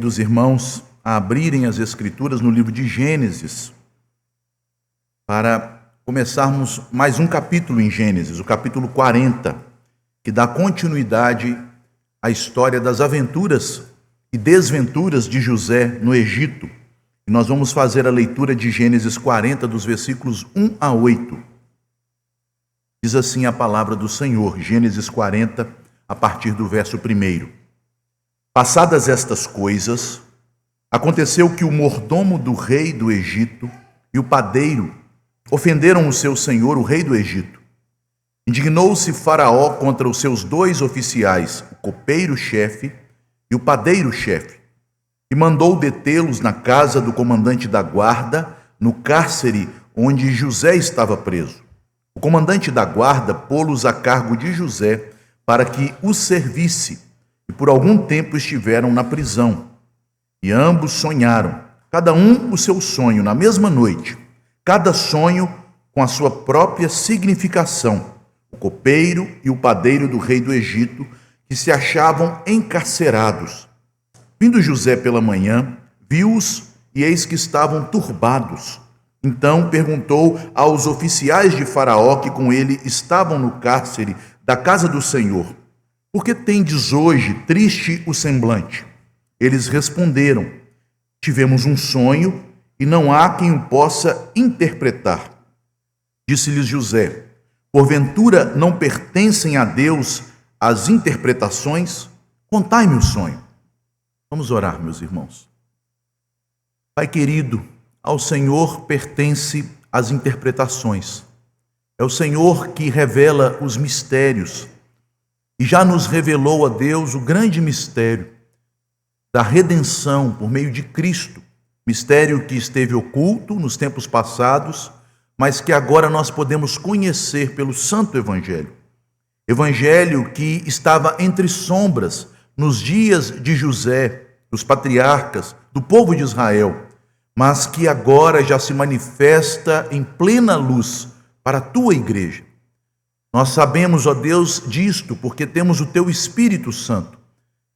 convido os irmãos a abrirem as Escrituras no livro de Gênesis, para começarmos mais um capítulo em Gênesis, o capítulo 40, que dá continuidade à história das aventuras e desventuras de José no Egito. E nós vamos fazer a leitura de Gênesis 40, dos versículos 1 a 8. Diz assim a palavra do Senhor, Gênesis 40, a partir do verso 1. Passadas estas coisas, aconteceu que o mordomo do rei do Egito e o padeiro ofenderam o seu senhor, o rei do Egito. Indignou-se Faraó contra os seus dois oficiais, o copeiro-chefe e o padeiro-chefe, e mandou detê-los na casa do comandante da guarda, no cárcere onde José estava preso. O comandante da guarda pô-los a cargo de José para que os servisse, e por algum tempo estiveram na prisão. E ambos sonharam, cada um o seu sonho, na mesma noite, cada sonho com a sua própria significação. O copeiro e o padeiro do rei do Egito, que se achavam encarcerados. Vindo José pela manhã, viu-os e eis que estavam turbados. Então perguntou aos oficiais de Faraó que com ele estavam no cárcere da casa do Senhor: por que tendes hoje triste o semblante? Eles responderam: tivemos um sonho e não há quem o possa interpretar. Disse-lhes José: porventura não pertencem a Deus as interpretações? Contai-me o sonho. Vamos orar, meus irmãos. Pai querido, ao Senhor pertence as interpretações. É o Senhor que revela os mistérios. E já nos revelou a Deus o grande mistério da redenção por meio de Cristo. Mistério que esteve oculto nos tempos passados, mas que agora nós podemos conhecer pelo Santo Evangelho. Evangelho que estava entre sombras nos dias de José, dos patriarcas, do povo de Israel, mas que agora já se manifesta em plena luz para a tua igreja. Nós sabemos, ó Deus, disto porque temos o teu Espírito Santo,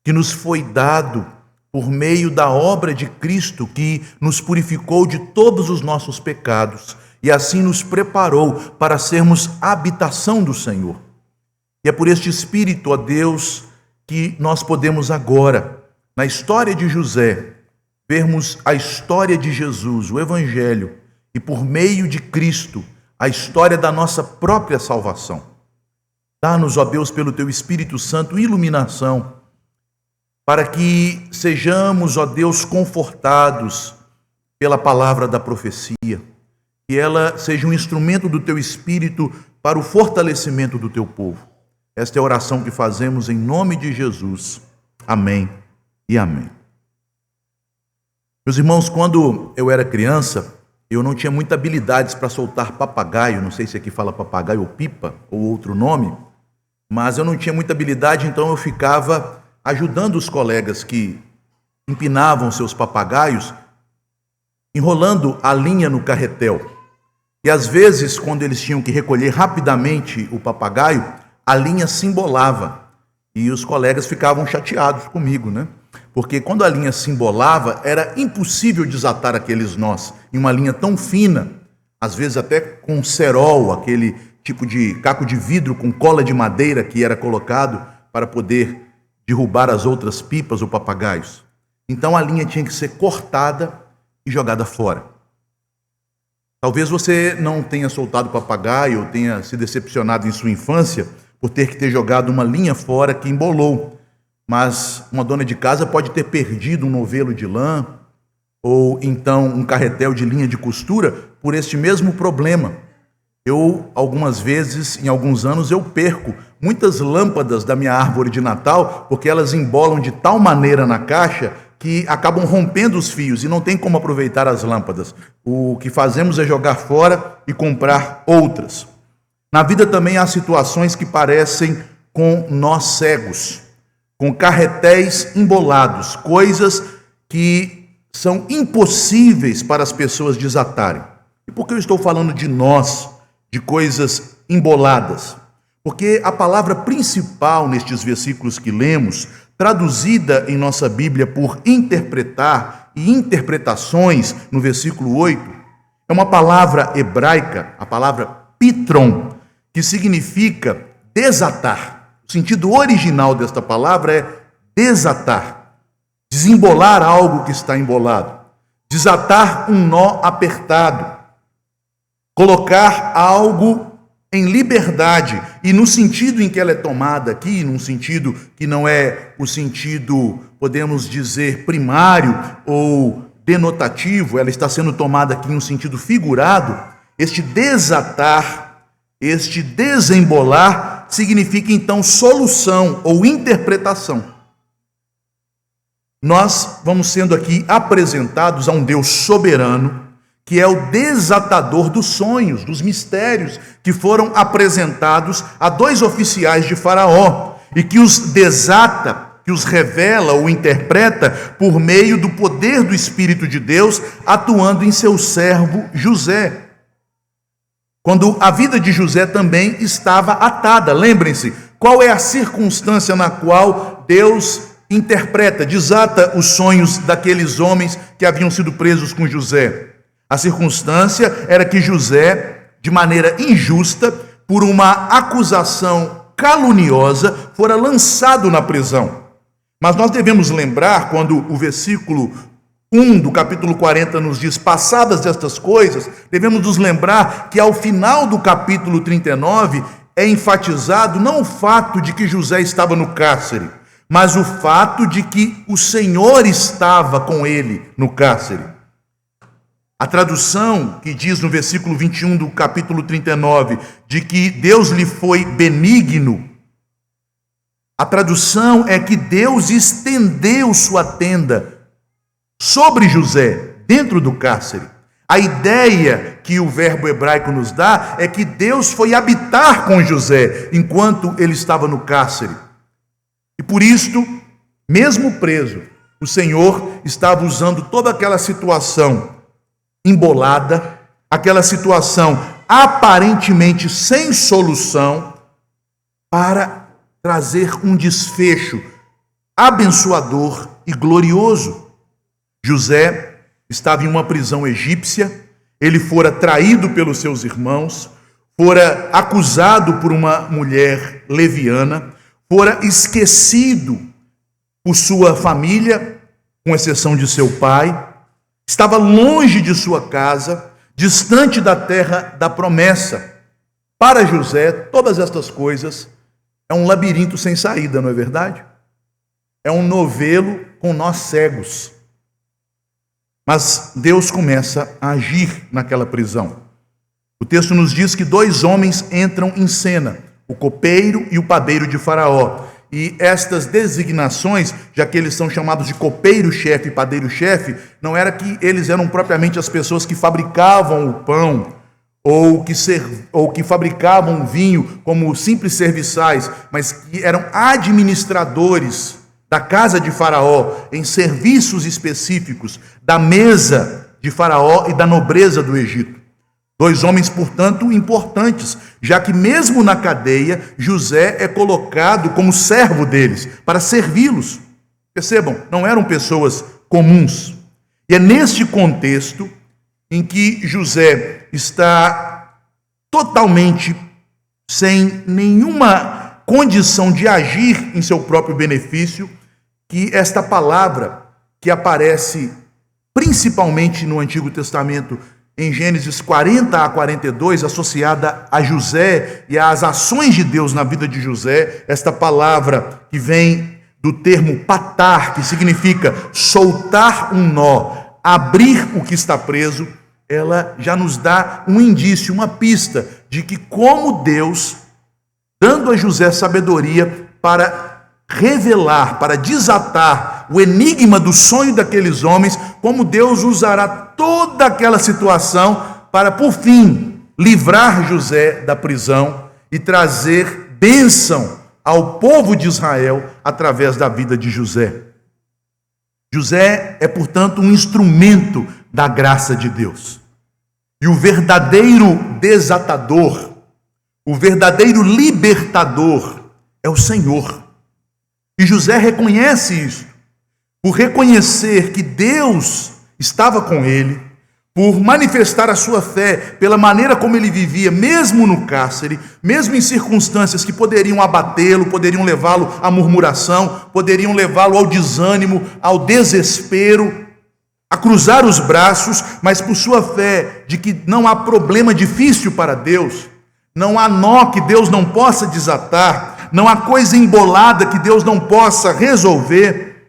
que nos foi dado por meio da obra de Cristo, que nos purificou de todos os nossos pecados e assim nos preparou para sermos a habitação do Senhor. E é por este Espírito, ó Deus, que nós podemos agora, na história de José, vermos a história de Jesus, o Evangelho, e por meio de Cristo, a história da nossa própria salvação. Dá-nos, ó Deus, pelo teu Espírito Santo, iluminação, para que sejamos, ó Deus, confortados pela palavra da profecia, que ela seja um instrumento do teu Espírito para o fortalecimento do teu povo. Esta é a oração que fazemos em nome de Jesus. Amém e amém. Meus irmãos, quando eu era criança, eu não tinha muita habilidades para soltar papagaio, não sei se aqui fala papagaio ou pipa, ou outro nome, mas eu não tinha muita habilidade, então eu ficava ajudando os colegas que empinavam seus papagaios, enrolando a linha no carretel. E às vezes, quando eles tinham que recolher rapidamente o papagaio, a linha se embolava, e os colegas ficavam chateados comigo, né? Porque quando a linha se embolava, era impossível desatar aqueles nós em uma linha tão fina, às vezes até com cerol, aquele tipo de caco de vidro com cola de madeira que era colocado para poder derrubar as outras pipas ou papagaios. Então a linha tinha que ser cortada e jogada fora. Talvez você não tenha soltado papagaio ou tenha se decepcionado em sua infância por ter que ter jogado uma linha fora que embolou. Mas uma dona de casa pode ter perdido um novelo de lã ou então um carretel de linha de costura por este mesmo problema. Algumas vezes, em alguns anos, eu perco muitas lâmpadas da minha árvore de Natal porque elas embolam de tal maneira na caixa que acabam rompendo os fios e não tem como aproveitar as lâmpadas. O que fazemos é jogar fora e comprar outras. Na vida também há situações que parecem com nós cegos, com carretéis embolados, coisas que são impossíveis para as pessoas desatarem. E por que eu estou falando de nós, de coisas emboladas? Porque a palavra principal nestes versículos que lemos traduzida em nossa Bíblia por interpretar e interpretações no versículo 8, é uma palavra hebraica, a palavra pitron, que significa desatar. O sentido original desta palavra é desatar, desembolar algo que está embolado, desatar um nó apertado, colocar algo em liberdade, e no sentido em que ela é tomada aqui, num sentido que não é o sentido, podemos dizer, primário ou denotativo, ela está sendo tomada aqui em um sentido figurado. Este desatar, este desembolar, significa então solução ou interpretação. Nós vamos sendo aqui apresentados a um Deus soberano, que é o desatador dos sonhos, dos mistérios que foram apresentados a dois oficiais de Faraó, e que os desata, que os revela ou interpreta por meio do poder do Espírito de Deus atuando em seu servo José. Quando a vida de José também estava atada, lembrem-se, qual é a circunstância na qual Deus interpreta, desata os sonhos daqueles homens que haviam sido presos com José? A circunstância era que José, de maneira injusta, por uma acusação caluniosa, fora lançado na prisão. Mas nós devemos lembrar, quando o versículo 1 do capítulo 40 nos diz, passadas estas coisas, devemos nos lembrar que ao final do capítulo 39 é enfatizado não o fato de que José estava no cárcere, mas o fato de que o Senhor estava com ele no cárcere. A tradução que diz no versículo 21 do capítulo 39, de que Deus lhe foi benigno, a tradução é que Deus estendeu sua tenda sobre José, dentro do cárcere. A ideia que o verbo hebraico nos dá é que Deus foi habitar com José, enquanto ele estava no cárcere. E por isto, mesmo preso, o Senhor estava usando toda aquela situação embolada, aquela situação aparentemente sem solução, para trazer um desfecho abençoador e glorioso. José estava em uma prisão egípcia, ele fora traído pelos seus irmãos, fora acusado por uma mulher leviana, fora esquecido por sua família, com exceção de seu pai, estava longe de sua casa, distante da terra da promessa. Para José, todas estas coisas é um labirinto sem saída, não é verdade? É um novelo com nós cegos. Mas Deus começa a agir naquela prisão. O texto nos diz que dois homens entram em cena, o copeiro e o padeiro de Faraó. E estas designações, já que eles são chamados de copeiro-chefe e padeiro-chefe, não era que eles eram propriamente as pessoas que fabricavam o pão, ou que fabricavam o vinho como simples serviçais, mas que eram administradores da casa de Faraó, em serviços específicos da mesa de Faraó e da nobreza do Egito. Dois homens, portanto, importantes, já que mesmo na cadeia, José é colocado como servo deles, para servi-los. Percebam, não eram pessoas comuns. E é neste contexto em que José está totalmente sem nenhuma condição de agir em seu próprio benefício, que esta palavra, que aparece principalmente no Antigo Testamento, em Gênesis 40 a 42, associada a José e às ações de Deus na vida de José, esta palavra que vem do termo patar, que significa soltar um nó, abrir o que está preso, ela já nos dá um indício, uma pista de que como Deus, dando a José sabedoria para revelar, para desatar o enigma do sonho daqueles homens, como Deus usará toda aquela situação para, por fim, livrar José da prisão e trazer bênção ao povo de Israel através da vida de José. José é, portanto, um instrumento da graça de Deus. E o verdadeiro desatador, o verdadeiro libertador é o Senhor. E José reconhece isso. Por reconhecer que Deus estava com ele, por manifestar a sua fé pela maneira como ele vivia, mesmo no cárcere, mesmo em circunstâncias que poderiam abatê-lo, poderiam levá-lo à murmuração, poderiam levá-lo ao desânimo, ao desespero, a cruzar os braços, mas por sua fé de que não há problema difícil para Deus, não há nó que Deus não possa desatar, não há coisa embolada que Deus não possa resolver.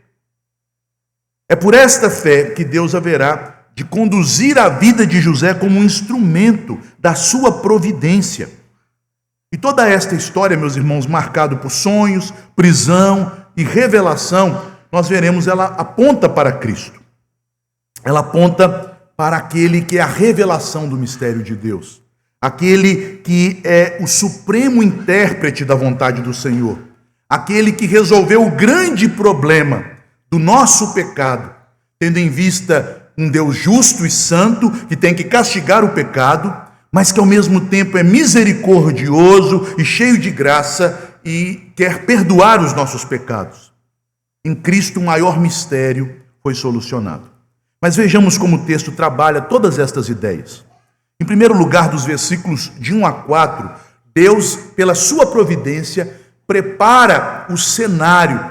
É por esta fé que Deus haverá de conduzir a vida de José como um instrumento da sua providência. E toda esta história, meus irmãos, marcado por sonhos, prisão e revelação, nós veremos, ela aponta para Cristo. Ela aponta para aquele que é a revelação do mistério de Deus. Aquele que é o supremo intérprete da vontade do Senhor. Aquele que resolveu o grande problema do nosso pecado, tendo em vista um Deus justo e santo, que tem que castigar o pecado, mas que ao mesmo tempo é misericordioso e cheio de graça e quer perdoar os nossos pecados. Em Cristo o maior mistério foi solucionado. Mas vejamos como o texto trabalha todas estas ideias. Em primeiro lugar, dos versículos de 1 a 4, Deus, pela sua providência, prepara o cenário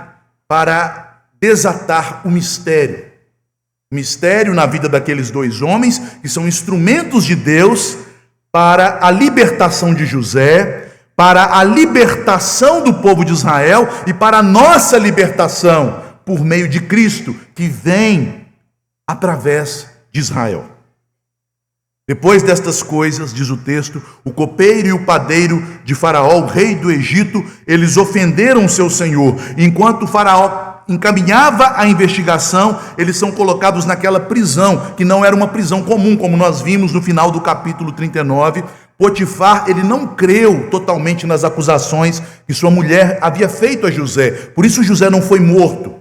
para desatar o mistério. Mistério na vida daqueles dois homens, que são instrumentos de Deus para a libertação de José, para a libertação do povo de Israel e para a nossa libertação por meio de Cristo, que vem através de Israel. Depois destas coisas, diz o texto, o copeiro e o padeiro de Faraó, o rei do Egito, eles ofenderam seu senhor. Enquanto Faraó encaminhava a investigação, eles são colocados naquela prisão, que não era uma prisão comum, como nós vimos no final do capítulo 39. Potifar, ele não creu totalmente nas acusações que sua mulher havia feito a José. Por isso José não foi morto.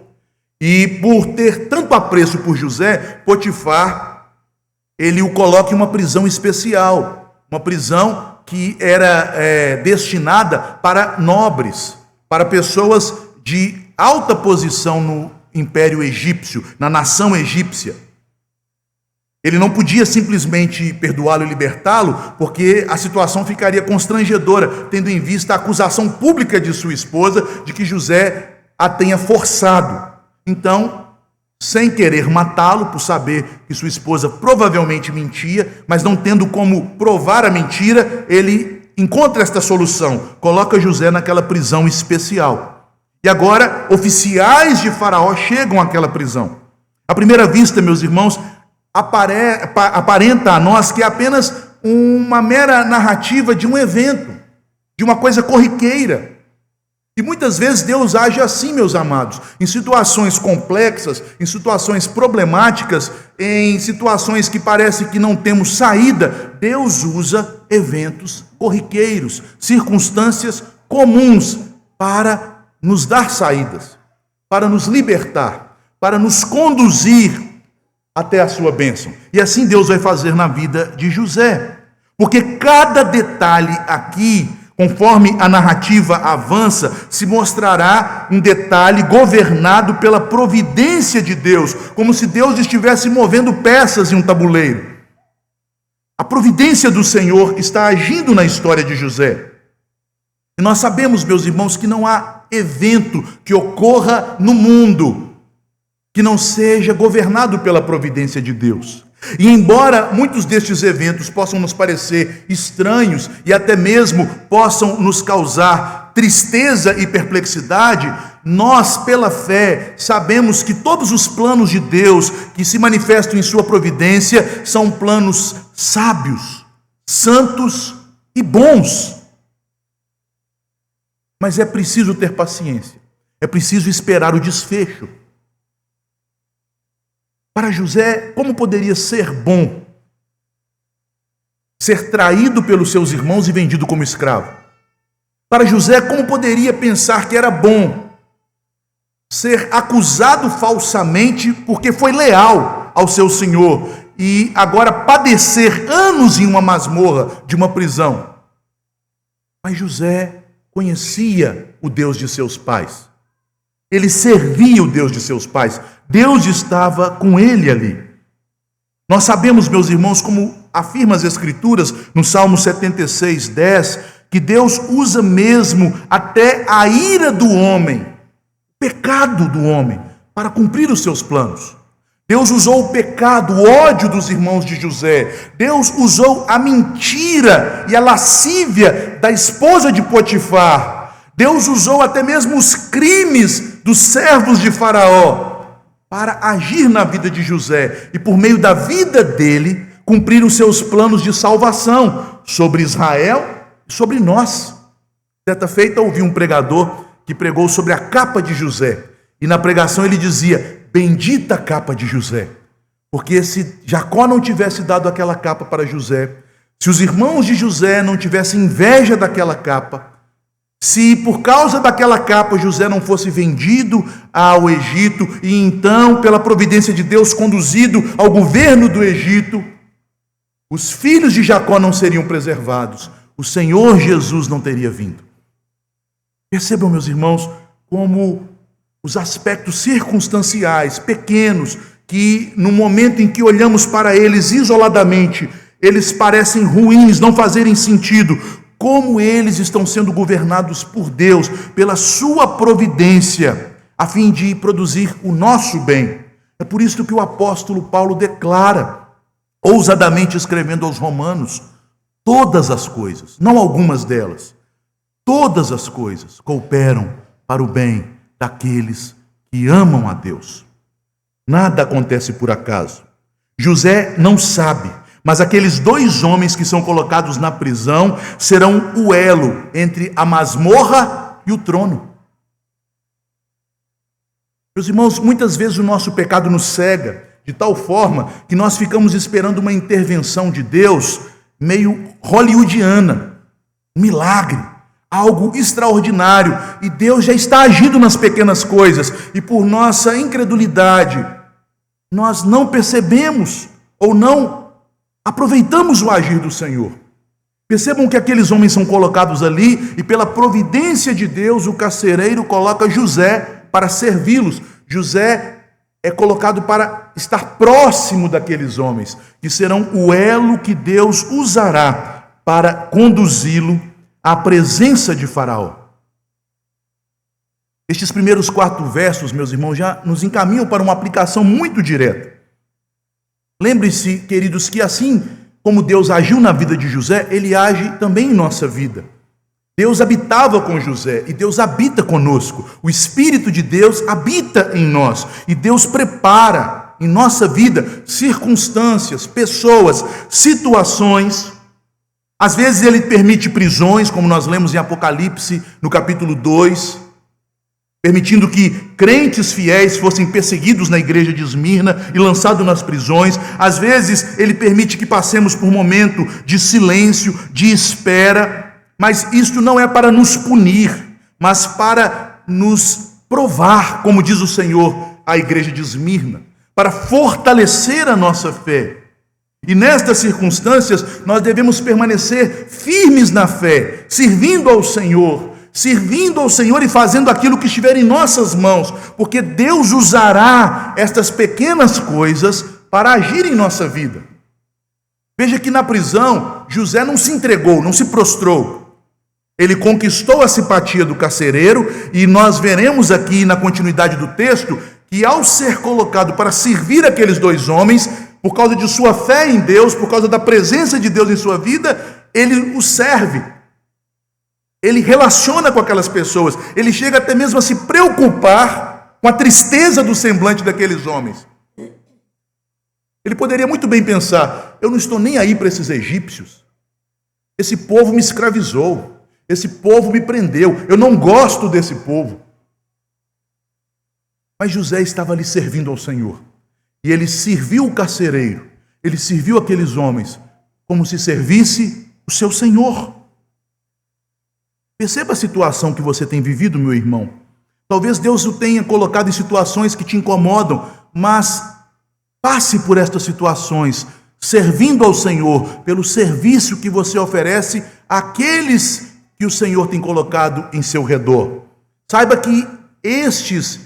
E por ter tanto apreço por José, Potifar, ele o coloca em uma prisão especial, uma prisão que era destinada para nobres, para pessoas de alta posição no Império Egípcio, na nação egípcia. Ele não podia simplesmente perdoá-lo e libertá-lo, porque a situação ficaria constrangedora, tendo em vista a acusação pública de sua esposa de que José a tenha forçado. Então, sem querer matá-lo, por saber que sua esposa provavelmente mentia, mas não tendo como provar a mentira, ele encontra esta solução, coloca José naquela prisão especial. E agora, oficiais de Faraó chegam àquela prisão. À primeira vista, meus irmãos, aparenta a nós que é apenas uma mera narrativa de um evento, de uma coisa corriqueira. E muitas vezes Deus age assim, meus amados, em situações complexas, em situações problemáticas, em situações que parece que não temos saída. Deus usa eventos corriqueiros, circunstâncias comuns para nos dar saídas, para nos libertar, para nos conduzir até a sua bênção. E assim Deus vai fazer na vida de José, porque cada detalhe aqui, conforme a narrativa avança, se mostrará um detalhe governado pela providência de Deus, como se Deus estivesse movendo peças em um tabuleiro. A providência do Senhor está agindo na história de José. E nós sabemos, meus irmãos, que não há evento que ocorra no mundo que não seja governado pela providência de Deus. E embora muitos destes eventos possam nos parecer estranhos e até mesmo possam nos causar tristeza e perplexidade, nós, pela fé, sabemos que todos os planos de Deus que se manifestam em sua providência são planos sábios, santos e bons. Mas é preciso ter paciência, é preciso esperar o desfecho. Para José, como poderia ser bom ser traído pelos seus irmãos e vendido como escravo? Para José, como poderia pensar que era bom ser acusado falsamente porque foi leal ao seu senhor e agora padecer anos em uma masmorra de uma prisão? Mas José conhecia o Deus de seus pais. Ele servia o Deus de seus pais. Deus estava com ele ali. Nós sabemos, meus irmãos, como afirma as Escrituras, no Salmo 76, 10, que Deus usa mesmo até a ira do homem, o pecado do homem, para cumprir os seus planos. Deus usou o pecado, o ódio dos irmãos de José. Deus usou a mentira e a lascívia da esposa de Potifar. Deus usou até mesmo os crimes dos servos de Faraó para agir na vida de José e, por meio da vida dele, cumprir os seus planos de salvação sobre Israel e sobre nós. Certa feita, ouvi um pregador que pregou sobre a capa de José, e na pregação ele dizia: bendita a capa de José, porque se Jacó não tivesse dado aquela capa para José, se os irmãos de José não tivessem inveja daquela capa, se por causa daquela capa José não fosse vendido ao Egito e então, pela providência de Deus, conduzido ao governo do Egito, os filhos de Jacó não seriam preservados, o Senhor Jesus não teria vindo. Percebam, meus irmãos, como os aspectos circunstanciais, pequenos, que no momento em que olhamos para eles isoladamente, eles parecem ruins, não fazerem sentido, como eles estão sendo governados por Deus, pela sua providência, a fim de produzir o nosso bem. É por isso que o apóstolo Paulo declara, ousadamente escrevendo aos Romanos: todas as coisas, não algumas delas, todas as coisas cooperam para o bem daqueles que amam a Deus. Nada acontece por acaso. José não sabe, mas aqueles dois homens que são colocados na prisão serão o elo entre a masmorra e o trono. Meus irmãos, muitas vezes o nosso pecado nos cega de tal forma que nós ficamos esperando uma intervenção de Deus meio hollywoodiana, um milagre, algo extraordinário, e Deus já está agindo nas pequenas coisas, e por nossa incredulidade nós não percebemos ou não aproveitamos o agir do Senhor. Percebam que aqueles homens são colocados ali, e pela providência de Deus o carcereiro coloca José para servi-los. José é colocado para estar próximo daqueles homens, que serão o elo que Deus usará para conduzi-lo à presença de Faraó. Estes primeiros 4 versos, meus irmãos, já nos encaminham para uma aplicação muito direta. Lembre-se, queridos, que assim como Deus agiu na vida de José, Ele age também em nossa vida. Deus habitava com José e Deus habita conosco. O Espírito de Deus habita em nós e Deus prepara em nossa vida circunstâncias, pessoas, situações. Às vezes Ele permite prisões, como nós lemos em Apocalipse, no capítulo 2, permitindo que crentes fiéis fossem perseguidos na igreja de Esmirna e lançados nas prisões. Às vezes Ele permite que passemos por um momento de silêncio, de espera, mas isto não é para nos punir, mas para nos provar, como diz o Senhor à igreja de Esmirna, para fortalecer a nossa fé. E nestas circunstâncias nós devemos permanecer firmes na fé, servindo ao Senhor e fazendo aquilo que estiver em nossas mãos, porque Deus usará estas pequenas coisas para agir em nossa vida. Veja que na prisão, José não se entregou, não se prostrou. Ele conquistou a simpatia do carcereiro, e nós veremos aqui na continuidade do texto que, ao ser colocado para servir aqueles dois homens, por causa de sua fé em Deus, por causa da presença de Deus em sua vida, ele os serve. Ele relaciona com aquelas pessoas. Ele chega até mesmo a se preocupar com a tristeza do semblante daqueles homens. Ele poderia muito bem pensar: eu não estou nem aí para esses egípcios. Esse povo me escravizou. Esse povo me prendeu. Eu não gosto desse povo. Mas José estava ali servindo ao Senhor. E ele serviu o carcereiro. Ele serviu aqueles homens como se servisse o seu Senhor. Perceba a situação que você tem vivido, meu irmão. Talvez Deus o tenha colocado em situações que te incomodam, mas passe por estas situações, servindo ao Senhor, pelo serviço que você oferece àqueles que o Senhor tem colocado em seu redor. Saiba que estes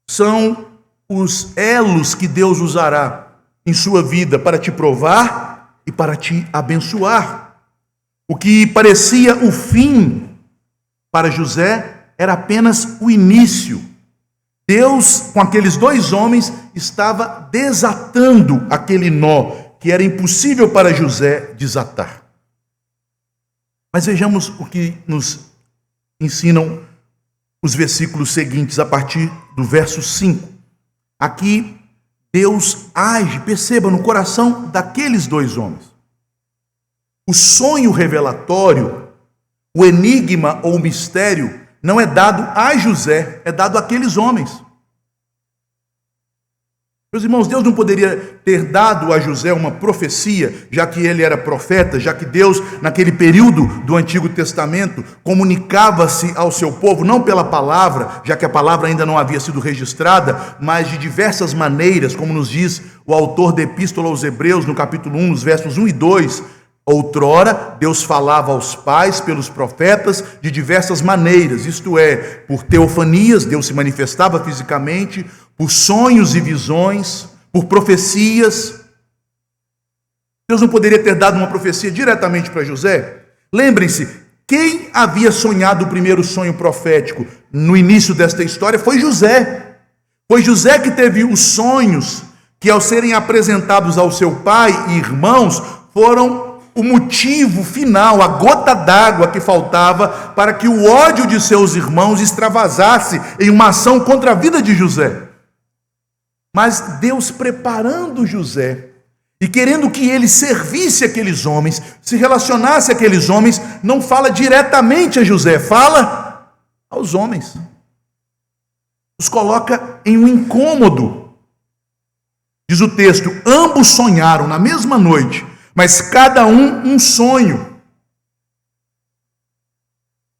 são os elos que Deus usará em sua vida para te provar e para te abençoar. O que parecia o fim para José era apenas o início. Deus, com aqueles dois homens, estava desatando aquele nó que era impossível para José desatar. Mas vejamos o que nos ensinam os versículos seguintes, a partir do verso 5. Aqui, Deus age, perceba, no coração daqueles dois homens. O sonho revelatório, o enigma ou o mistério, não é dado a José, é dado àqueles homens. Meus irmãos, Deus não poderia ter dado a José uma profecia, já que ele era profeta, já que Deus, naquele período do Antigo Testamento, comunicava-se ao seu povo, não pela palavra, já que a palavra ainda não havia sido registrada, mas de diversas maneiras, como nos diz o autor da Epístola aos Hebreus, no capítulo 1, nos versos 1 e 2, outrora, Deus falava aos pais pelos profetas de diversas maneiras, isto é, por teofanias, Deus se manifestava fisicamente, por sonhos e visões, por profecias. Deus não poderia ter dado uma profecia diretamente para José? Lembrem-se, quem havia sonhado o primeiro sonho profético no início desta história foi José. Foi José que teve os sonhos que, ao serem apresentados ao seu pai e irmãos, foram o motivo final, a gota d'água que faltava para que o ódio de seus irmãos extravasasse em uma ação contra a vida de José. Mas Deus preparando José e querendo que ele servisse aqueles homens, se relacionasse a aqueles homens, não fala diretamente a José, fala aos homens. Os coloca em um incômodo. Diz o texto, ambos sonharam na mesma noite, mas cada um sonho.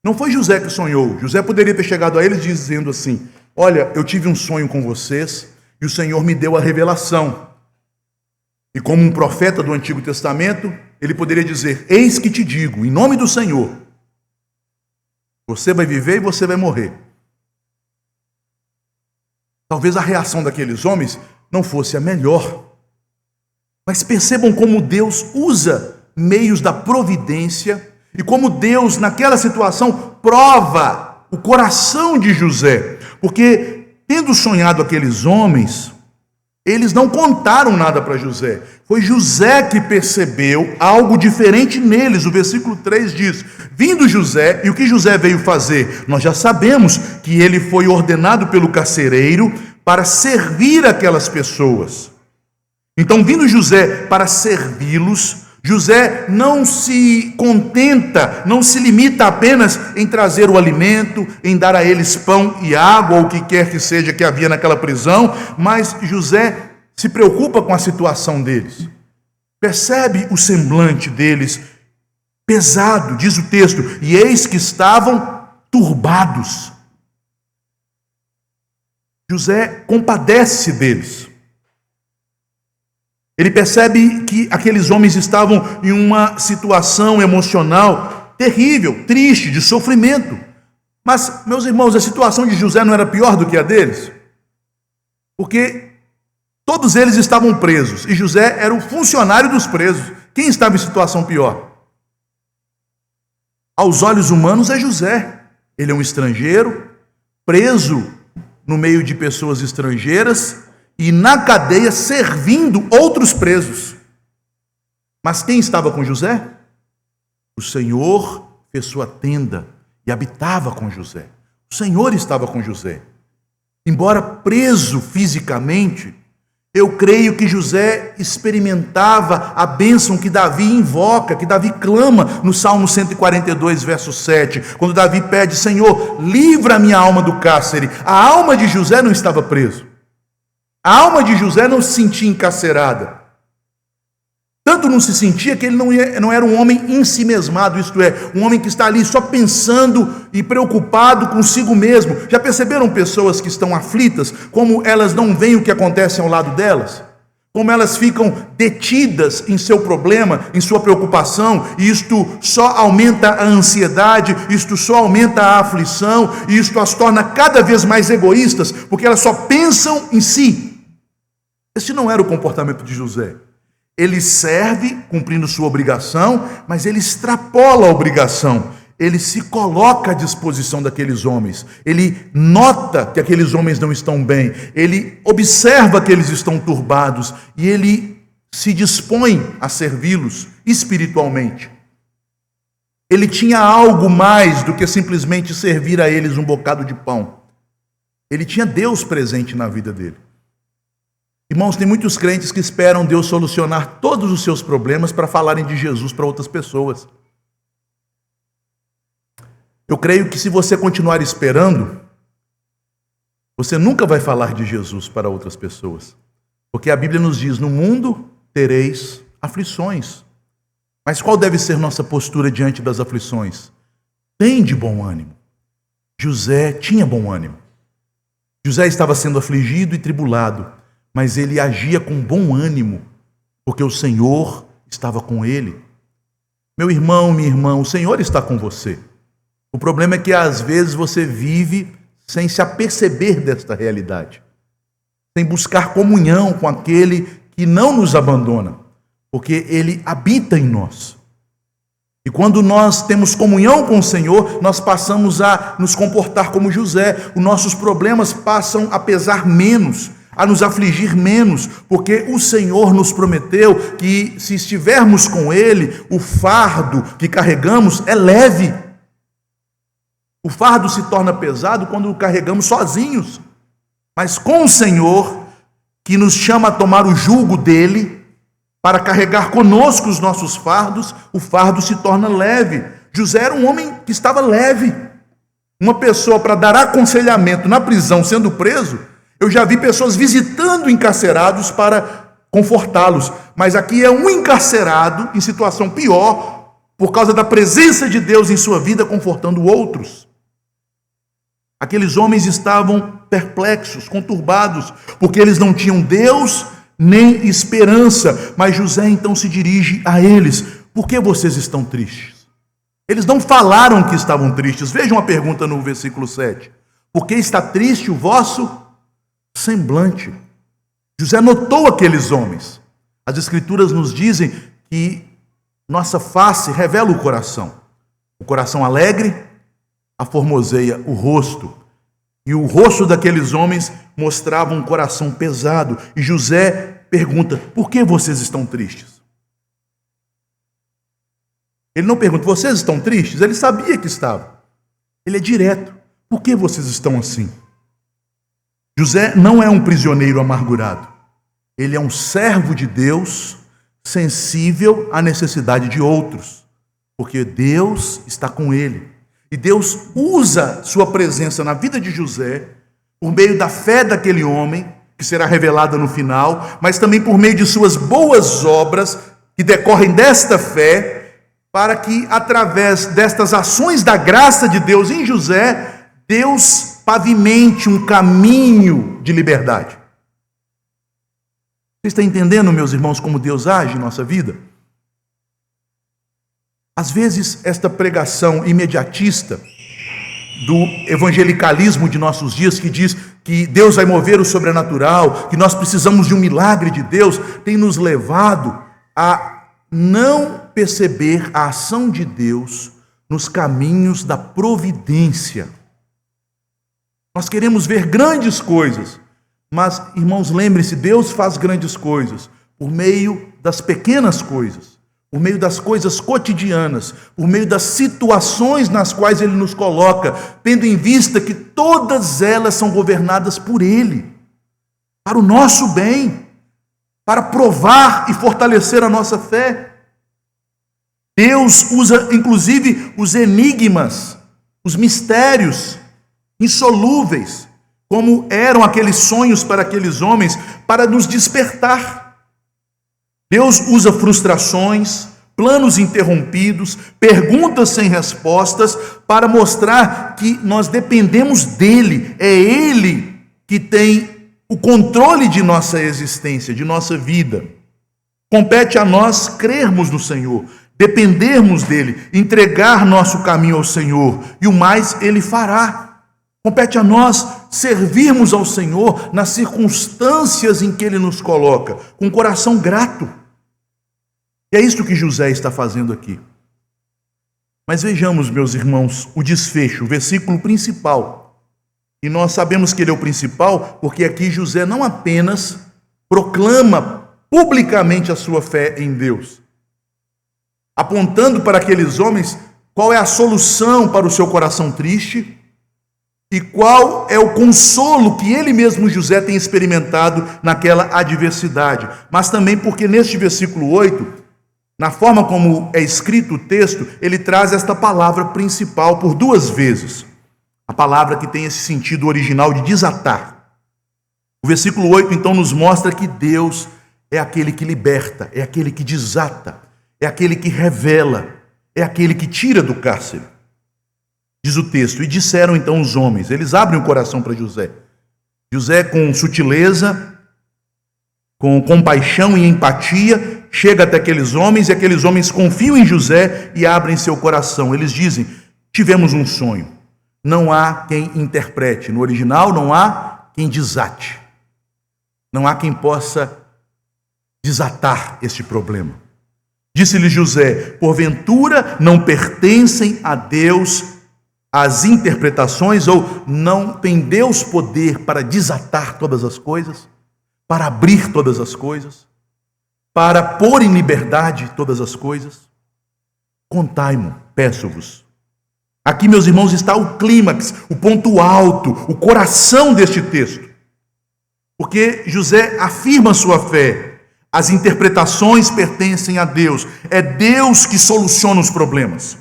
Não foi José que sonhou. José poderia ter chegado a eles dizendo assim, olha, eu tive um sonho com vocês e o Senhor me deu a revelação. E como um profeta do Antigo Testamento, ele poderia dizer, eis que te digo, em nome do Senhor, você vai viver e você vai morrer. Talvez a reação daqueles homens não fosse a melhor. Mas percebam como Deus usa meios da providência e como Deus, naquela situação, prova o coração de José. Porque, tendo sonhado aqueles homens, eles não contaram nada para José. Foi José que percebeu algo diferente neles. O versículo 3 diz, vindo José, e o que José veio fazer? Nós já sabemos que ele foi ordenado pelo carcereiro para servir aquelas pessoas. Então, vindo José para servi-los, José não se contenta, não se limita apenas em trazer o alimento, em dar a eles pão e água, ou o que quer que seja que havia naquela prisão, mas José se preocupa com a situação deles. Percebe o semblante deles pesado, diz o texto, e eis que estavam turbados. José compadece deles. Ele percebe que aqueles homens estavam em uma situação emocional terrível, triste, de sofrimento. Mas, meus irmãos, a situação de José não era pior do que a deles? Porque todos eles estavam presos e José era o funcionário dos presos. Quem estava em situação pior? Aos olhos humanos é José. Ele é um estrangeiro, preso no meio de pessoas estrangeiras, e na cadeia servindo outros presos. Mas quem estava com José? O Senhor fez sua tenda e habitava com José. O Senhor estava com José. Embora preso fisicamente, eu creio que José experimentava a bênção que Davi invoca, que Davi clama no Salmo 142, verso 7, quando Davi pede, Senhor, livra a minha alma do cárcere. A alma de José não estava preso. A alma de José não se sentia encarcerada. Tanto não se sentia que ele não era um homem ensimesmado, isto é, um homem que está ali só pensando e preocupado consigo mesmo. Já perceberam pessoas que estão aflitas, como elas não veem o que acontece ao lado delas? como elas ficam detidas em seu problema, em sua preocupação, e isto só aumenta a ansiedade, isto só aumenta a aflição, e isto as torna cada vez mais egoístas, porque elas só pensam em si. Esse não era o comportamento de José. Ele serve cumprindo sua obrigação, mas ele extrapola a obrigação. Ele se coloca à disposição daqueles homens. Ele nota que aqueles homens não estão bem. Ele observa que eles estão turbados e ele se dispõe a servi-los espiritualmente. Ele tinha algo mais do que simplesmente servir a eles um bocado de pão. Ele tinha Deus presente na vida dele. Irmãos, tem muitos crentes que esperam Deus solucionar todos os seus problemas para falarem de Jesus para outras pessoas. Eu creio que se você continuar esperando, você nunca vai falar de Jesus para outras pessoas. Porque a Bíblia nos diz, no mundo tereis aflições. Mas qual deve ser nossa postura diante das aflições? Tem de bom ânimo. José tinha bom ânimo. José estava sendo afligido e tribulado, mas ele agia com bom ânimo, porque o Senhor estava com ele. Meu irmão, minha irmã, o Senhor está com você. O problema é que às vezes você vive sem se aperceber desta realidade, sem buscar comunhão com aquele que não nos abandona, porque ele habita em nós. E quando nós temos comunhão com o Senhor, nós passamos a nos comportar como José. Os nossos problemas passam a pesar menos, a nos afligir menos, porque o Senhor nos prometeu que se estivermos com Ele, o fardo que carregamos é leve. O fardo se torna pesado quando o carregamos sozinhos, mas com o Senhor, que nos chama a tomar o jugo dele, para carregar conosco os nossos fardos, o fardo se torna leve. José era um homem que estava leve. Uma pessoa para dar aconselhamento na prisão sendo preso, eu já vi pessoas visitando encarcerados para confortá-los, mas aqui é um encarcerado em situação pior, por causa da presença de Deus em sua vida, confortando outros. Aqueles homens estavam perplexos, conturbados, porque eles não tinham Deus nem esperança. Mas José então se dirige a eles: por que vocês estão tristes? Eles não falaram que estavam tristes. Vejam a pergunta no versículo 7. Por que está triste o vosso semblante? José notou aqueles homens. As escrituras nos dizem que nossa face revela o coração. O coração alegre aformoseia o rosto. E o rosto daqueles homens mostrava um coração pesado. E José pergunta: por que vocês estão tristes? Ele não pergunta: vocês estão tristes? Ele sabia que estava. Ele é direto: por que vocês estão assim? José não é um prisioneiro amargurado. Ele é um servo de Deus, sensível à necessidade de outros, porque Deus está com ele. E Deus usa sua presença na vida de José, por meio da fé daquele homem, que será revelada no final, mas também por meio de suas boas obras, que decorrem desta fé, para que, através destas ações da graça de Deus em José, Deus pavimente um caminho de liberdade. Você está entendendo, meus irmãos, como Deus age em nossa vida? Às vezes, esta pregação imediatista do evangelicalismo de nossos dias, que diz que Deus vai mover o sobrenatural, que nós precisamos de um milagre de Deus, tem nos levado a não perceber a ação de Deus nos caminhos da providência. Nós queremos ver grandes coisas, mas, irmãos, lembre-se, Deus faz grandes coisas por meio das pequenas coisas, por meio das coisas cotidianas, por meio das situações nas quais Ele nos coloca, tendo em vista que todas elas são governadas por Ele, para o nosso bem, para provar e fortalecer a nossa fé. Deus usa, inclusive, os enigmas, os mistérios insolúveis, como eram aqueles sonhos para aqueles homens, para nos despertar. Deus usa frustrações, planos interrompidos, perguntas sem respostas, para mostrar que nós dependemos dEle. É Ele que tem o controle de nossa existência, de nossa vida. Compete a nós crermos no Senhor, dependermos dele, entregar nosso caminho ao Senhor, e o mais ele fará. Compete a nós servirmos ao Senhor nas circunstâncias em que ele nos coloca, com coração grato. E é isso que José está fazendo aqui. Mas vejamos, meus irmãos, o desfecho, o versículo principal. E nós sabemos que ele é o principal, porque aqui José não apenas proclama publicamente a sua fé em Deus, apontando para aqueles homens qual é a solução para o seu coração triste e qual é o consolo que ele mesmo, José, tem experimentado naquela adversidade. Mas também porque neste versículo 8, na forma como é escrito o texto, ele traz esta palavra principal por duas vezes. A palavra que tem esse sentido original de desatar. O versículo 8 então nos mostra que Deus é aquele que liberta, é aquele que desata, é aquele que revela, é aquele que tira do cárcere. Diz o texto: e disseram então os homens, eles abrem o coração para José. José, com sutileza, com compaixão e empatia, chega até aqueles homens, e aqueles homens confiam em José e abrem seu coração. Eles dizem: tivemos um sonho. Não há quem interprete. No original, não há quem desate. Não há quem possa desatar este problema. Disse-lhe José: porventura não pertencem a Deus as interpretações, ou não tem Deus poder para desatar todas as coisas, para abrir todas as coisas, para pôr em liberdade todas as coisas? Contai-mo, peço-vos. Aqui, meus irmãos, está o clímax, o ponto alto, o coração deste texto. Porque José afirma sua fé. As interpretações pertencem a Deus. É Deus que soluciona os problemas.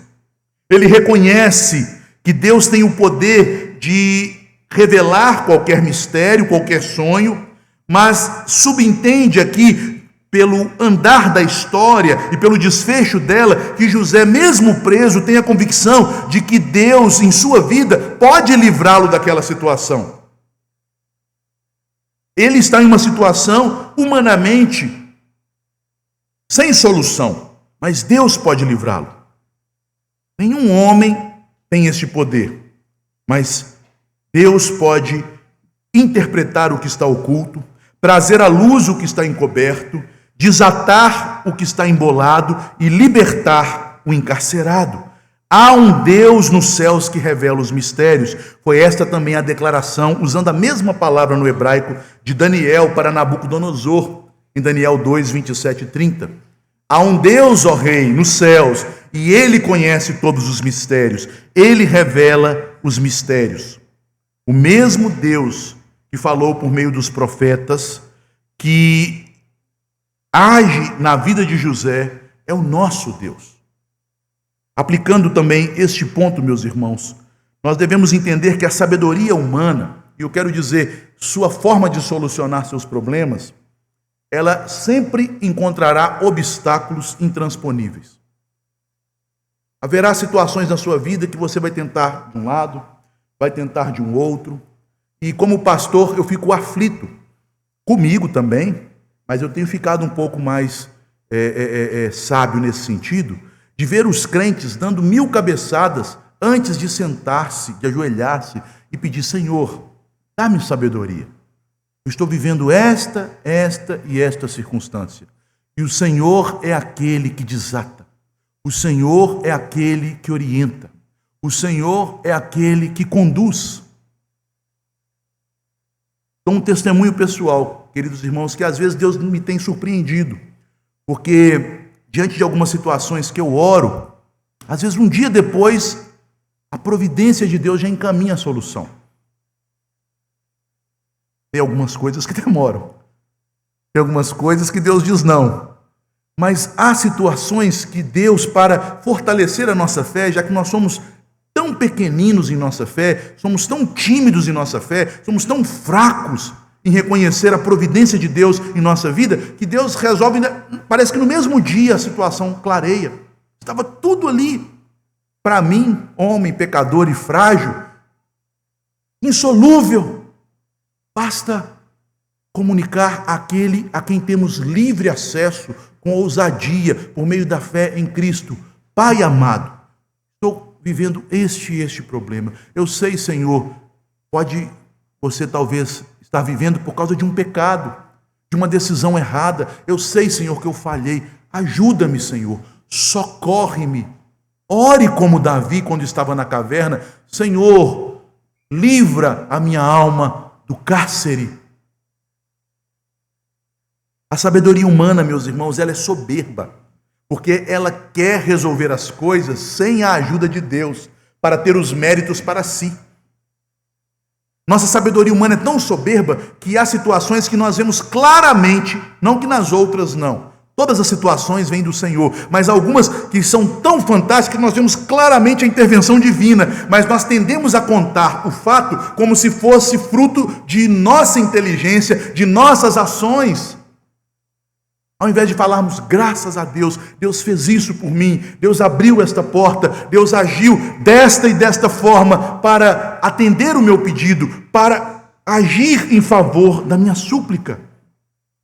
Ele reconhece que Deus tem o poder de revelar qualquer mistério, qualquer sonho, mas subentende aqui, pelo andar da história e pelo desfecho dela, que José, mesmo preso, tem a convicção de que Deus, em sua vida, pode livrá-lo daquela situação. Ele está em uma situação humanamente sem solução, mas Deus pode livrá-lo. Nenhum homem tem este poder, mas Deus pode interpretar o que está oculto, trazer à luz o que está encoberto, desatar o que está embolado e libertar o encarcerado. Há um Deus nos céus que revela os mistérios. Foi esta também a declaração, usando a mesma palavra no hebraico, de Daniel para Nabucodonosor, em Daniel 2, 27 e 30. Há um Deus, ó rei, nos céus, e ele conhece todos os mistérios. Ele revela os mistérios. O mesmo Deus que falou por meio dos profetas, que age na vida de José, é o nosso Deus. Aplicando também este ponto, meus irmãos, nós devemos entender que a sabedoria humana, e eu quero dizer, sua forma de solucionar seus problemas, ela sempre encontrará obstáculos intransponíveis. Haverá situações na sua vida que você vai tentar de um lado, vai tentar de um outro, e como pastor eu fico aflito, comigo também, mas eu tenho ficado um pouco mais sábio nesse sentido, de ver os crentes dando 1000 cabeçadas antes de sentar-se, de ajoelhar-se e pedir: Senhor, dá-me sabedoria. Eu estou vivendo esta e esta circunstância. E o Senhor é aquele que desata. O Senhor é aquele que orienta. O Senhor é aquele que conduz. Então, um testemunho pessoal, queridos irmãos, que às vezes Deus me tem surpreendido. Porque diante de algumas situações que eu oro, às vezes um dia depois, a providência de Deus já encaminha a solução. Tem algumas coisas que demoram. Tem algumas coisas que Deus diz não. Mas há situações que Deus, para fortalecer a nossa fé, já que nós somos tão pequeninos em nossa fé, somos tão tímidos em nossa fé, somos tão fracos em reconhecer a providência de Deus em nossa vida, que Deus resolve, parece que no mesmo dia a situação clareia. Estava tudo ali, para mim, homem, pecador e frágil, insolúvel. Basta comunicar àquele a quem temos livre acesso com ousadia por meio da fé em Cristo. Pai amado, estou vivendo este problema. Eu sei, Senhor, você talvez estar vivendo por causa de um pecado, de uma decisão errada. Eu sei, Senhor, que eu falhei. Ajuda-me, Senhor. Socorre-me. Ore como Davi quando estava na caverna. Senhor, livra a minha alma do cárcere. A sabedoria humana, meus irmãos, ela é soberba, porque ela quer resolver as coisas sem a ajuda de Deus, para ter os méritos para si. Nossa sabedoria humana é tão soberba que há situações que nós vemos claramente, não que nas outras não. Todas as situações vêm do Senhor, mas algumas que são tão fantásticas que nós vemos claramente a intervenção divina, mas nós tendemos a contar o fato como se fosse fruto de nossa inteligência, de nossas ações. Ao invés de falarmos, graças a Deus, Deus fez isso por mim, Deus abriu esta porta, Deus agiu desta e desta forma para atender o meu pedido, para agir em favor da minha súplica.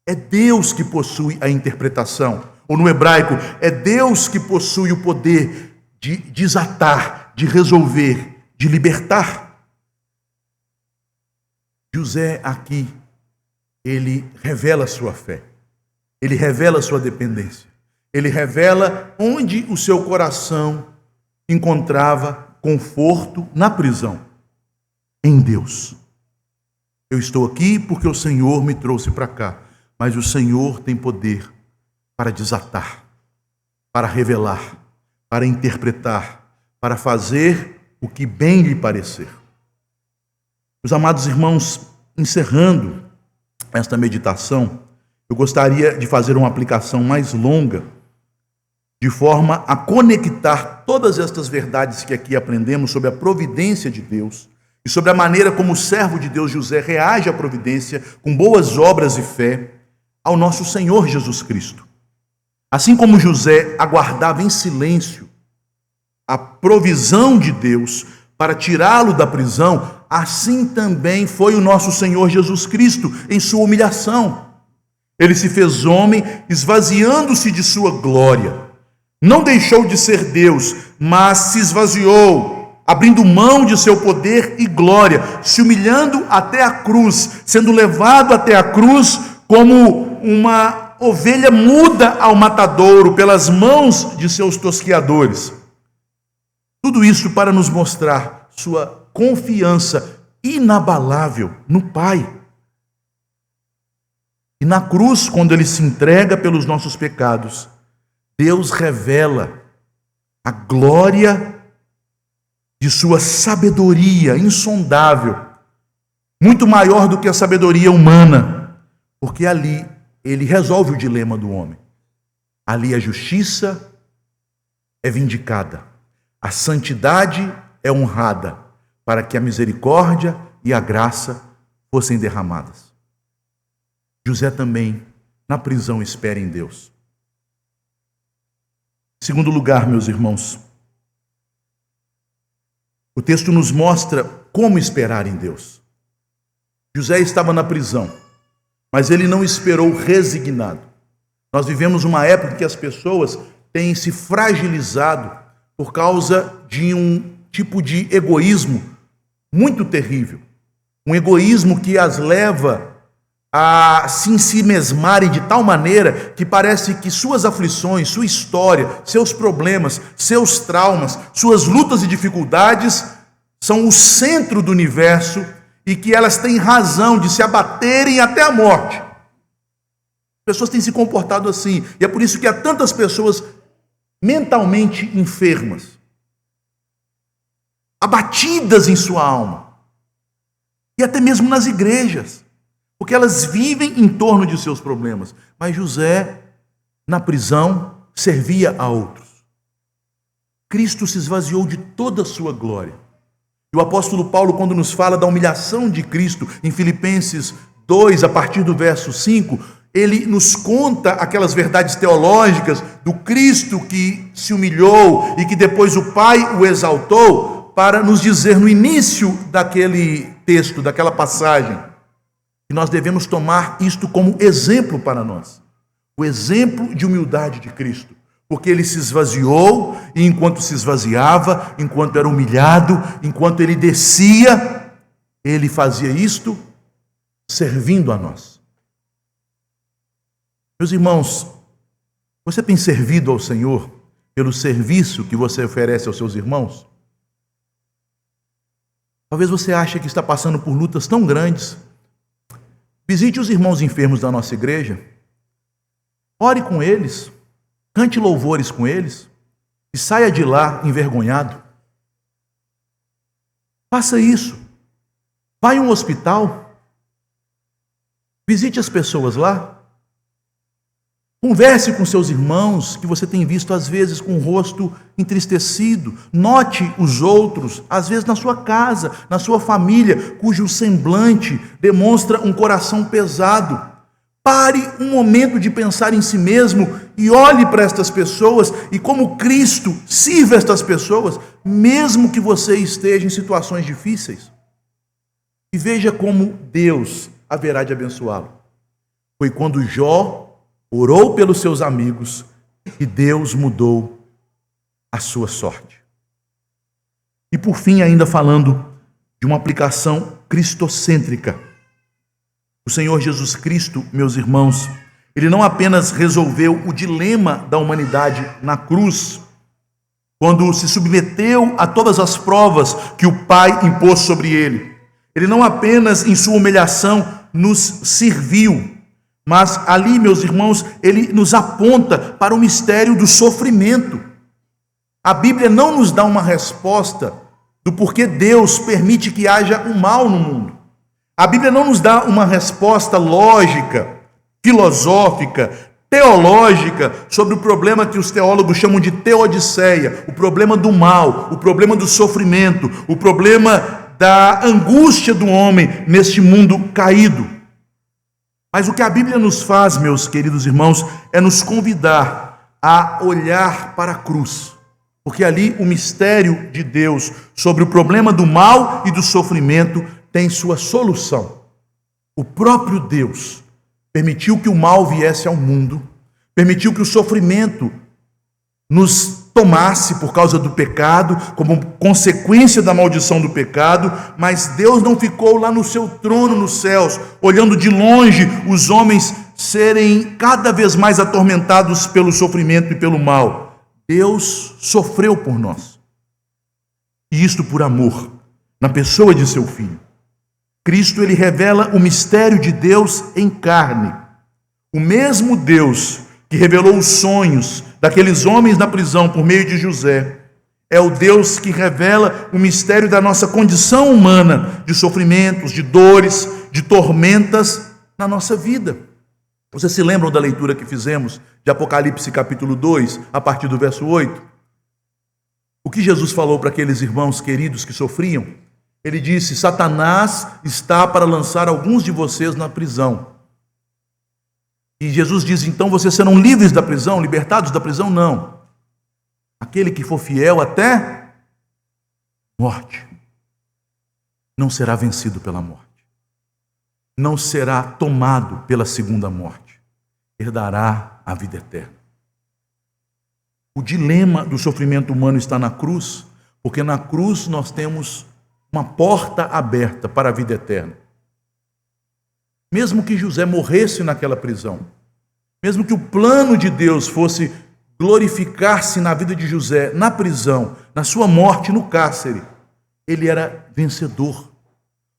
É Deus que possui a interpretação, ou no hebraico, é Deus que possui o poder de desatar, de resolver, de libertar. José aqui, ele revela a sua fé. Ele revela a sua dependência. Ele revela onde o seu coração encontrava conforto na prisão. Em Deus. Eu estou aqui porque o Senhor me trouxe para cá. Mas o Senhor tem poder para desatar, para revelar, para interpretar, para fazer o que bem lhe parecer. Meus amados irmãos, encerrando esta meditação, eu gostaria de fazer uma aplicação mais longa, de forma a conectar todas estas verdades que aqui aprendemos sobre a providência de Deus e sobre a maneira como o servo de Deus José reage à providência com boas obras e fé ao nosso Senhor Jesus Cristo. Assim como José aguardava em silêncio a provisão de Deus para tirá-lo da prisão, assim também foi o nosso Senhor Jesus Cristo em sua humilhação. Ele se fez homem, esvaziando-se de sua glória. Não deixou de ser Deus, mas se esvaziou, abrindo mão de seu poder e glória, se humilhando até a cruz, sendo levado até a cruz como uma ovelha muda ao matadouro pelas mãos de seus tosqueadores. Tudo isso para nos mostrar sua confiança inabalável no Pai. E na cruz, quando ele se entrega pelos nossos pecados, Deus revela a glória de sua sabedoria insondável, muito maior do que a sabedoria humana, porque ali ele resolve o dilema do homem. Ali a justiça é vindicada, a santidade é honrada, para que a misericórdia e a graça fossem derramadas. José também, na prisão, espera em Deus. Em segundo lugar, meus irmãos, o texto nos mostra como esperar em Deus. José estava na prisão, mas ele não esperou resignado. Nós vivemos uma época em que as pessoas têm se fragilizado por causa de um tipo de egoísmo muito terrível. Um egoísmo que as leva a se ensimesmarem de tal maneira que parece que suas aflições, sua história, seus problemas, seus traumas, suas lutas e dificuldades são o centro do universo e que elas têm razão de se abaterem até a morte. As pessoas têm se comportado assim, e é por isso que há tantas pessoas mentalmente enfermas, abatidas em sua alma, e até mesmo nas igrejas, porque elas vivem em torno de seus problemas. Mas José, na prisão, servia a outros. Cristo se esvaziou de toda a sua glória. E o apóstolo Paulo, quando nos fala da humilhação de Cristo, em Filipenses 2, a partir do verso 5, ele nos conta aquelas verdades teológicas do Cristo que se humilhou e que depois o Pai o exaltou, para nos dizer no início daquele texto, daquela passagem: E nós devemos tomar isto como exemplo para nós. O exemplo de humildade de Cristo. Porque ele se esvaziou, e enquanto se esvaziava, enquanto era humilhado, enquanto ele descia, ele fazia isto servindo a nós. Meus irmãos, você tem servido ao Senhor pelo serviço que você oferece aos seus irmãos? Talvez você ache que está passando por lutas tão grandes. Visite os irmãos enfermos da nossa igreja. Ore com eles. Cante louvores com eles. E saia de lá envergonhado. Faça isso. Vá em um hospital. Visite as pessoas lá. Converse com seus irmãos que você tem visto às vezes com o rosto entristecido. Note os outros, às vezes na sua casa, na sua família, cujo semblante demonstra um coração pesado. Pare um momento de pensar em si mesmo e olhe para estas pessoas e como Cristo sirva estas pessoas, mesmo que você esteja em situações difíceis. E veja como Deus haverá de abençoá-lo. Foi quando Jó orou pelos seus amigos e Deus mudou a sua sorte. E por fim, ainda falando de uma aplicação cristocêntrica. O Senhor Jesus Cristo, meus irmãos, ele não apenas resolveu o dilema da humanidade na cruz, quando se submeteu a todas as provas que o Pai impôs sobre ele. Ele não apenas em sua humilhação nos serviu, mas ali, meus irmãos, ele nos aponta para o mistério do sofrimento. A Bíblia não nos dá uma resposta do porquê Deus permite que haja o mal no mundo. A Bíblia não nos dá uma resposta lógica, filosófica, teológica sobre o problema que os teólogos chamam de teodiceia, o problema do mal, o problema do sofrimento, o problema da angústia do homem neste mundo caído. Mas o que a Bíblia nos faz, meus queridos irmãos, é nos convidar a olhar para a cruz. Porque ali o mistério de Deus sobre o problema do mal e do sofrimento tem sua solução. O próprio Deus permitiu que o mal viesse ao mundo, permitiu que o sofrimento nos tomasse por causa do pecado, como consequência da maldição do pecado, mas Deus não ficou lá no seu trono nos céus, olhando de longe os homens serem cada vez mais atormentados pelo sofrimento e pelo mal. Deus sofreu por nós. E isto por amor, na pessoa de seu Filho. Cristo, ele revela o mistério de Deus em carne. O mesmo Deus que revelou os sonhos daqueles homens na prisão por meio de José, é o Deus que revela o mistério da nossa condição humana, de sofrimentos, de dores, de tormentas na nossa vida. Vocês se lembram da leitura que fizemos de Apocalipse capítulo 2, a partir do verso 8? O que Jesus falou para aqueles irmãos queridos que sofriam? Ele disse: Satanás está para lançar alguns de vocês na prisão. E Jesus diz: então vocês serão livres da prisão, libertados da prisão? Não. Aquele que for fiel até morte não será vencido pela morte. Não será tomado pela segunda morte. Herdará a vida eterna. O dilema do sofrimento humano está na cruz, porque na cruz nós temos uma porta aberta para a vida eterna. Mesmo que José morresse naquela prisão, mesmo que o plano de Deus fosse glorificar-se na vida de José, na prisão, na sua morte, no cárcere, ele era vencedor.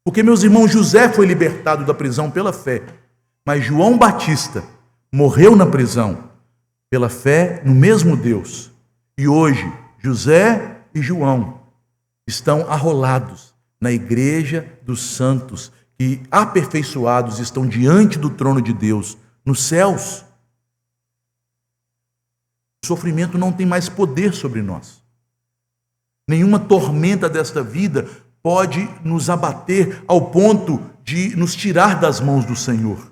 Porque, meus irmãos, José foi libertado da prisão pela fé, mas João Batista morreu na prisão pela fé no mesmo Deus. E hoje, José e João estão arrolados na igreja dos santos, que aperfeiçoados estão diante do trono de Deus, nos céus. O sofrimento não tem mais poder sobre nós. Nenhuma tormenta desta vida pode nos abater ao ponto de nos tirar das mãos do Senhor,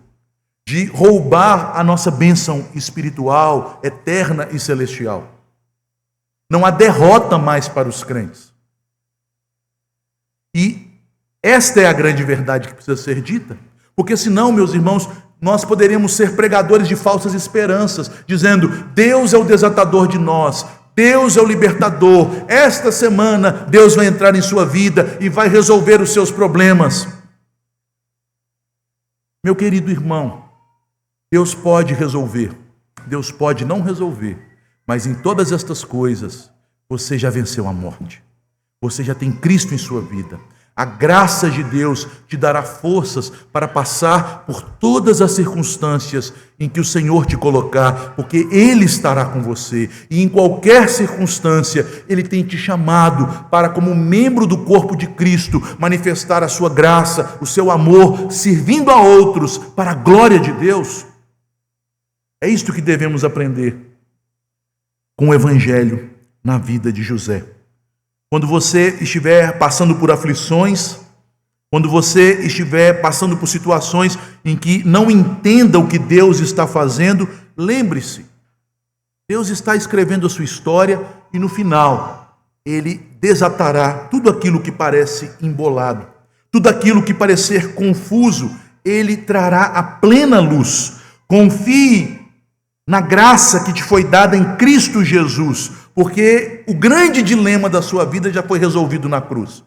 de roubar a nossa bênção espiritual, eterna e celestial. Não há derrota mais para os crentes. E esta é a grande verdade que precisa ser dita, Porque senão, meus irmãos, nós poderíamos ser pregadores de falsas esperanças, dizendo: Deus é o desatador de nós, Deus é o libertador, esta semana Deus vai entrar em sua vida e vai resolver os seus problemas. Meu querido irmão, Deus pode resolver, Deus pode não resolver, mas em todas estas coisas, você já venceu a morte, você já tem Cristo em sua vida. A graça de Deus te dará forças para passar por todas as circunstâncias em que o Senhor te colocar, porque Ele estará com você. E em qualquer circunstância, Ele tem te chamado para, como membro do corpo de Cristo, manifestar a sua graça, o seu amor, servindo a outros para a glória de Deus. É isto que devemos aprender com o Evangelho na vida de José. Quando você estiver passando por aflições, quando você estiver passando por situações em que não entenda o que Deus está fazendo, lembre-se, Deus está escrevendo a sua história e no final Ele desatará tudo aquilo que parece embolado, tudo aquilo que parecer confuso, Ele trará a plena luz. Confie na graça que te foi dada em Cristo Jesus, porque o grande dilema da sua vida já foi resolvido na cruz.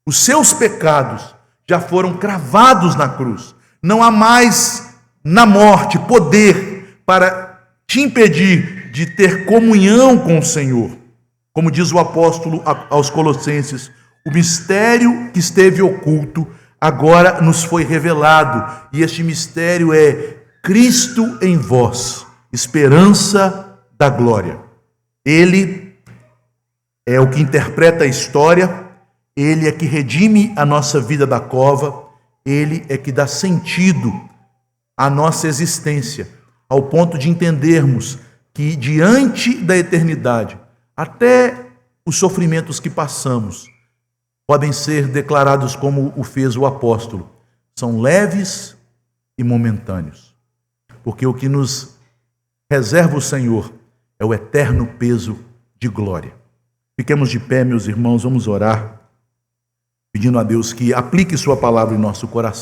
Os seus pecados já foram cravados na cruz. Não há mais na morte poder para te impedir de ter comunhão com o Senhor. Como diz o apóstolo aos Colossenses, o mistério que esteve oculto agora nos foi revelado, e este mistério é Cristo em vós, esperança da glória. Ele é o que interpreta a história, Ele é que redime a nossa vida da cova, Ele é que dá sentido à nossa existência, ao ponto de entendermos que diante da eternidade, até os sofrimentos que passamos podem ser declarados como o fez o apóstolo, são leves e momentâneos, porque o que nos reserva o Senhor é o eterno peso de glória. Fiquemos de pé, meus irmãos, vamos orar, pedindo a Deus que aplique sua palavra em nosso coração.